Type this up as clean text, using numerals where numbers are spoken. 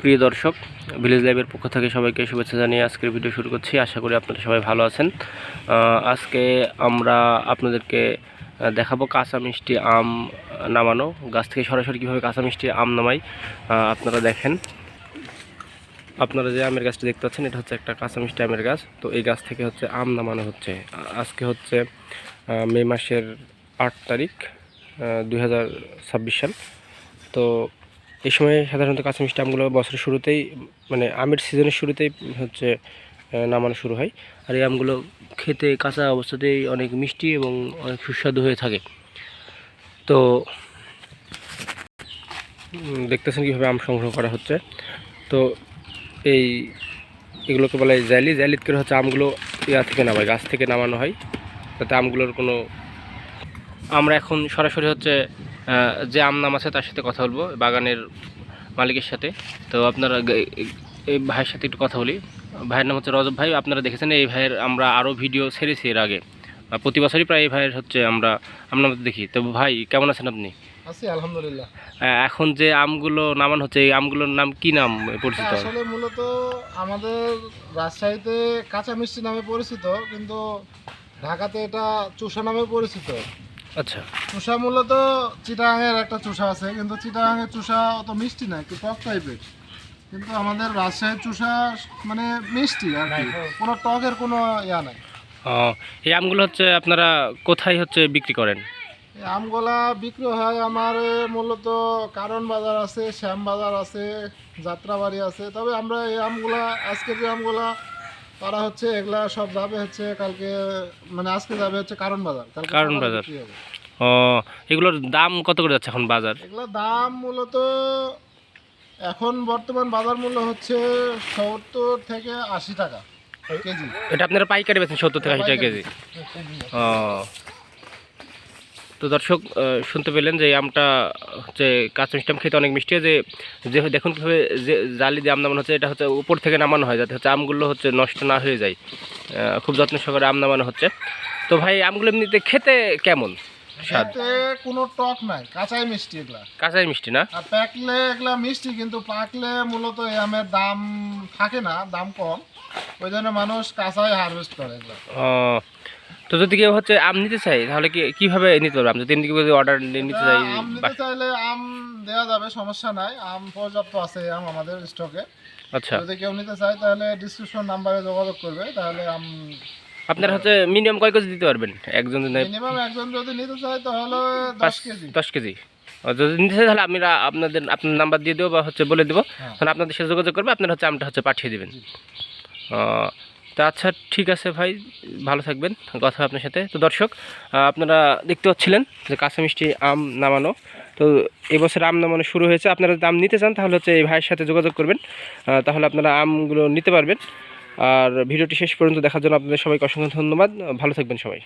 প্রিয় দর্শক, ভিলেজ লাইভের পক্ষ থেকে সবাইকে শুভেচ্ছা জানিয়ে আজকের ভিডিও শুরু করছি। আশা করি আপনারা সবাই ভালো আছেন। আজকে আমরা আপনাদেরকে দেখাবো কাঁচা মিষ্টি আম নামানো, গাছ থেকে সরাসরি কীভাবে কাঁচা মিষ্টি আম নামাই আপনারা দেখেন। আপনারা যে আমের গাছটি দেখতে পাচ্ছেন, এটা হচ্ছে একটা কাঁচা মিষ্টি আমের গাছ। তো এই গাছ থেকে হচ্ছে আম নামানো হচ্ছে। আজকে হচ্ছে মে মাসের 8 তারিখ 2026 সাল। তো এই সময় সাধারণত কাঁচা মিষ্টি আমগুলো বছরের শুরুতেই, মানে আমের সিজনের শুরুতেই হচ্ছে নামানো শুরু হয়। আর এই আমগুলো খেতে কাঁচা অবস্থাতেই অনেক মিষ্টি এবং অনেক সুস্বাদু হয়ে থাকে। তো দেখতেছেন কীভাবে আম সংগ্রহ করা হচ্ছে। তো এগুলোকে বলা হয় জ্যালিত করে হচ্ছে আমগুলো থেকে নামায়, গাছ থেকে নামানো হয়, যাতে আমগুলোর কোনো। আমরা এখন সরাসরি হচ্ছে যে আম নাম আছে তার সাথে কথা বলবো, বাগানের মালিকের সাথে। তো আপনারা এই ভাইয়ের সাথে একটু কথা বলি। ভাইয়ের নাম হচ্ছে রজব ভাই। আপনারা দেখেছেন এই ভাইয়ের আমরা আরও ভিডিও ছেড়েছি এর আগে, প্রতি বছরই প্রায় এই ভাইয়ের হচ্ছে আমরা দেখি। তো ভাই, কেমন আছেন আপনি? আছি আলহামদুলিল্লাহ। এখন যে আমগুলো নামানো হচ্ছে, এই আমগুলোর নাম কি নাম পরিচিত? আসলে মূলত আমাদের রাজশাহীতে কাঁচা মিষ্টি নামে পরিচিত, কিন্তু ঢাকাতে এটা চুষা নামে পরিচিত। আচ্ছা, চুষা মূলত চিটাগাঙের একটা চুষা আছে, কিন্তু চিটাগাঙের চুষা অত মিষ্টি না, একটু টক টাইপের। কিন্তু আমাদের রাজশাহীর চুষা মানে মিষ্টি আর কি, কোনো টকের কোনো ইয়া নাই। এই আমগুলো হচ্ছে আপনারা কোথায় হচ্ছে বিক্রি করেন? এই আমগুলা বিক্রি হয় আমার মূলত কারণ বাজার আছে, শ্যাম বাজার আছে, যাত্রাবাড়ি আছে। তবে আমরা এই আমগুলা, আজকে যে আমগুলা তারা হচ্ছে এগুলা সব যাবে হচ্ছে কালকে, মানে আজকে যাবে হচ্ছে কারণ বাজার। কারণ বাজার। এগুলোর দাম কত করে যাচ্ছে এখন বাজার? এগুলোর দাম মূলত এখন বর্তমান বাজার মূল্য হচ্ছে 70 থেকে 80 টাকা কেজি। এটা আপনারা পাইকারি বেচেন 70 থেকে 80 টাকা কেজি? তো দর্শক, শুনতে পেলেন যে এই আমটা হচ্ছে কাঁচা মিষ্টি আম খেতে অনেক মিষ্টি। যে দেখুন কীভাবে যে জালি দিয়ে আম নামানো হচ্ছে, এটা হচ্ছে উপর থেকে নামানো হয় যাতে হচ্ছে আমগুলো হচ্ছে নষ্ট না হয়ে যায়। খুব যত্ন সহকারে আম নামানো হচ্ছে। তো ভাই, আমগুলো এমনিতে খেতে কেমন স্বাদ? কোনো টক নাই, কাঁচাই মিষ্টি। এগুলা কাঁচাই মিষ্টি না? আর পাকলে এগুলা মিষ্টি, কিন্তু পাকলে মূলত এই আমের দাম থাকে না, দাম কম। ওই জন্য মানুষ কাঁচাই হারভেস্ট করে এগুলা। তো যদি কেউ হচ্ছে আম নিতে চাই, তাহলে কিভাবে নিতে পারবে? আম যদি এমনি কেউ অর্ডার নিতে চাই, আম নিতে চাইলে আম দেওয়া যাবে, সমস্যা নাই। আম পর্যাপ্ত আছে আম আমাদের স্টকে। আচ্ছা, যদি কেউ নিতে চায় তাহলে ডিসক্রিপশন নাম্বারে যোগাযোগ করবে, তাহলে আম। আপনারা হচ্ছে মিনিমাম কয় কেজি দিতে পারবেন একজন? মিনিমাম একজন যদি নিতে চায় তাহলে 10 কেজি। 10 কেজি যদি নিতে চাই, তাহলে আমরা আপনার নাম্বার দিয়ে দেবো বা হচ্ছে বলে দেবো, তাহলে আপনাদের সাথে যোগাযোগ করবে, আপনারা হচ্ছে আমটা হচ্ছে পাঠিয়ে দেবেন। তা আচ্ছা, ঠিক আছে ভাই, ভালো থাকবেন, কথা আপনার সাথে। তো দর্শক, আপনারা দেখতে পাচ্ছিলেন যে কাঁচা মিষ্টি আম নামানো। তো এবছর আম নামানো শুরু হয়েছে। আপনারা যদি আম নিতে চান তাহলে হচ্ছে এই ভাইয়ের সাথে যোগাযোগ করবেন, তাহলে আপনারা আমগুলো নিতে পারবেন। আর ভিডিওটি শেষ পর্যন্ত দেখার জন্য আপনাদের সবাইকে অসংখ্য ধন্যবাদ। ভালো থাকবেন সবাই।